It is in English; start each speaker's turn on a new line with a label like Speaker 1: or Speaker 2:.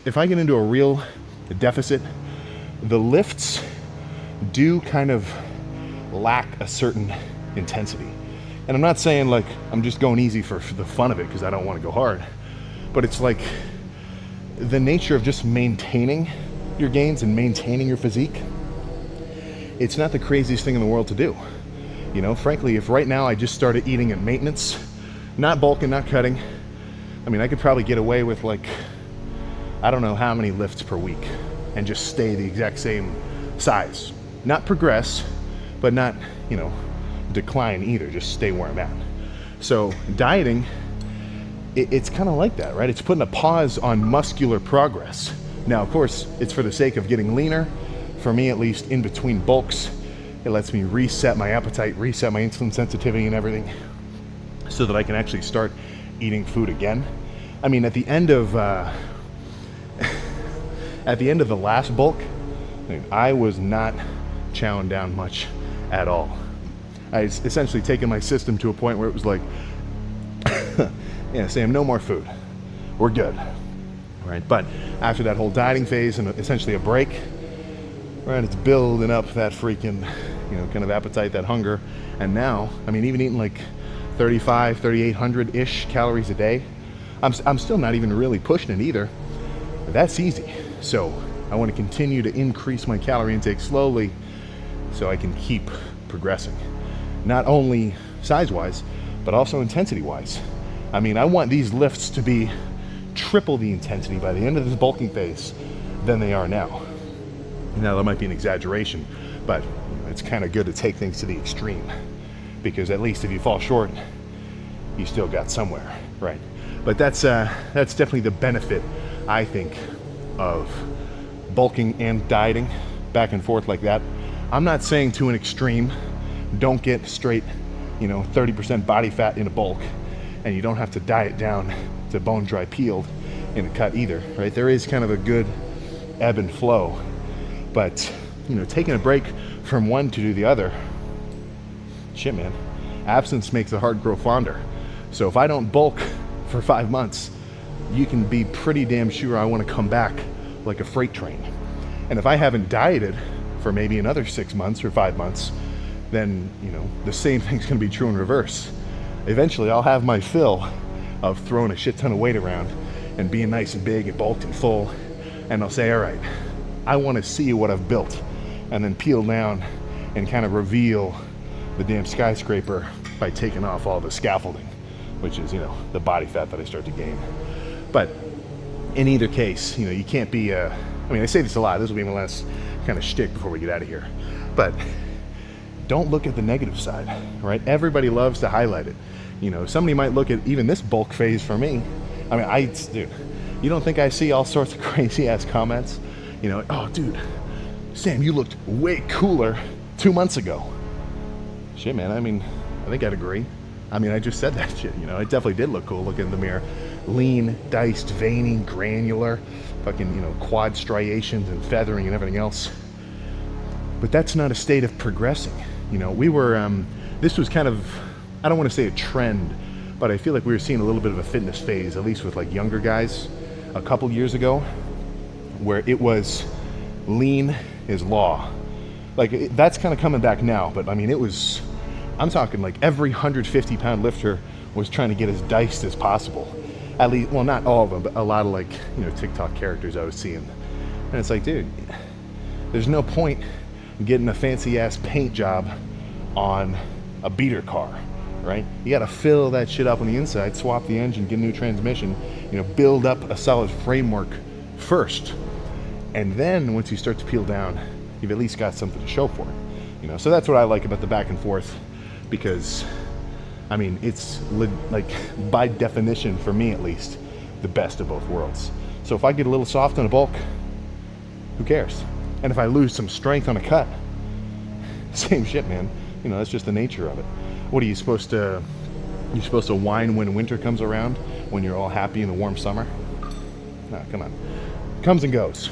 Speaker 1: if I get into a real deficit, the lifts do kind of lack a certain intensity. And I'm not saying like I'm just going easy for the fun of it because I don't want to go hard, but it's like the nature of just maintaining your gains and maintaining your physique. It's not the craziest thing in the world to do. You know, frankly, if right now I just started eating at maintenance, not bulking, not cutting, I mean, I could probably get away with like, I don't know how many lifts per week and just stay the exact same size. Not progress, but not, you know, decline either, just stay where I'm at. So dieting, it's kind of like that, right? It's putting a pause on muscular progress. Now, of course, it's for the sake of getting leaner. For me, at least, in between bulks, it lets me reset my appetite, reset my insulin sensitivity and everything so that I can actually start eating food again. I mean, at the end of the last bulk, I was not chowing down much at all. I essentially taken my system to a point where it was like, yeah, Sam, no more food. We're good, right? But after that whole dieting phase and essentially a break, right, it's building up that freaking, you know, kind of appetite, that hunger. And now, I mean, even eating like 3,800-ish calories a day, I'm still not even really pushing it either. That's easy. So I want to continue to increase my calorie intake slowly so I can keep progressing. Not only size-wise, but also intensity-wise. I mean, I want these lifts to be triple the intensity by the end of this bulking phase than they are now. Now, that might be an exaggeration, but it's kind of good to take things to the extreme, because at least if you fall short, you still got somewhere, right? But that's definitely the benefit, I think, of bulking and dieting back and forth like that. I'm not saying to an extreme, don't get straight, you know, 30% body fat in a bulk, and you don't have to diet down to bone dry peeled in a cut either, right? There is kind of a good ebb and flow, but, you know, taking a break from one to do the other, shit, man, absence makes the heart grow fonder. So if I don't bulk for 5 months, you can be pretty damn sure I want to come back like a freight train. And if I haven't dieted for maybe another 6 months or 5 months, then, you know, the same thing's going to be true in reverse. Eventually I'll have my fill of throwing a shit ton of weight around and being nice and big and bulked and full, and I'll say, all right, I want to see what I've built, and then peel down and kind of reveal the damn skyscraper by taking off all the scaffolding, which is, you know, the body fat that I start to gain. But in either case, you know, you can't be, I mean, I say this a lot, this will be my last kind of shtick before we get out of here, but don't look at the negative side, right? Everybody loves to highlight it. You know, somebody might look at even this bulk phase for me. I mean, dude, you don't think I see all sorts of crazy ass comments? You know, oh, dude, Sam, you looked way cooler 2 months ago. Shit, man, I mean, I think I'd agree. I mean, I just said that shit, you know, I definitely did look cool looking in the mirror. Lean, diced, veiny, granular, fucking, you know, quad striations and feathering and everything else. But that's not a state of progressing. You know, we were, this was kind of, I don't want to say a trend, but I feel like we were seeing a little bit of a fitness phase, at least with like younger guys a couple years ago, where it was lean is law. Like that's kind of coming back now, but I mean, it was, I'm talking like every 150-pound lifter was trying to get as diced as possible. At least, well, not all of them, but a lot of like, you know, TikTok characters I was seeing. And it's like, dude, there's no point getting a fancy ass paint job on a beater car, right? You got to fill that shit up on the inside, swap the engine, get a new transmission, you know, build up a solid framework first. And then once you start to peel down, you've at least got something to show for it, you know? So that's what I like about the back and forth, because I mean, it's like by definition, for me at least, the best of both worlds. So if I get a little soft on a bulk, who cares? And if I lose some strength on a cut, same shit, man. You know, that's just the nature of it. What are you supposed to, you're supposed to whine when winter comes around, when you're all happy in the warm summer? No, come on. Comes and goes.